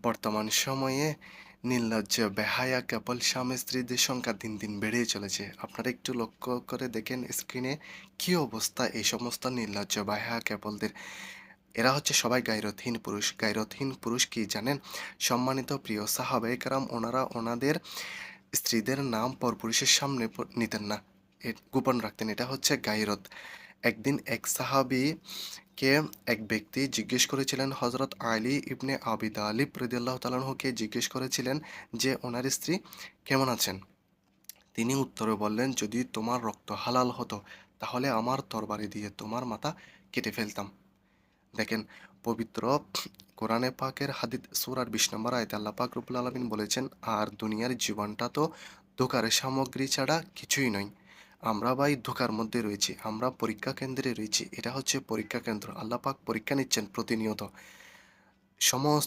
বর্তমান সময়ে নির্লজ্জ বেহায়া কেবল স্বামী স্ত্রীদের সংখ্যা দিন দিন বেড়েই চলেছে। আপনারা একটু লক্ষ্য করে দেখেন স্ক্রিনে কি অবস্থা এই সমস্ত নির্লজ্জ বেহায়া কেবলদের। এরা হচ্ছে সবাই গায়রতহীন পুরুষ। গায়রতহীন পুরুষ কি জানেন? সম্মানিত প্রিয় সাহাবায়ে কেরাম ওনারা ওনাদের স্ত্রীদের নাম পরপুরুষের সামনে নিতেন না। গোপন রাখতেন। এটা হচ্ছে গায়রত। একদিন এক সাহাবীকে এক ব্যক্তি জিজ্ঞেস করেছিলেন হযরত আলী ইবনে আবি তালিব রাদিয়াল্লাহু তাআলা আনহুকে জিজ্ঞেস করেছিলেন যে ওনার স্ত্রী কেমন আছেন? তিনি উত্তরে বললেন, "যদি তোমার রক্ত হালাল হতো তাহলে আমার তরবারি দিয়ে তোমার মাথা কেটে ফেলতাম।" দেখেন পবিত্র কোরআনে পাকের হাদিস সূরার ২০ নম্বর আয়াতে আল্লাহ পাক রব্বুল আলামিন বলেছেন, "আর দুনিয়ার জীবনটা তো ধোঁকার সামগ্রী ছাড়া কিছুই নয়। আমরা ভাই ধোঁকার মধ্যে রয়েছি। আমরা পরীক্ষা কেন্দ্রে রয়েছি। এটা হচ্ছে পরীক্ষা কেন্দ্র। আল্লাহ পাক পরীক্ষা নিচ্ছেন প্রতিনিয়ত। সমস্ত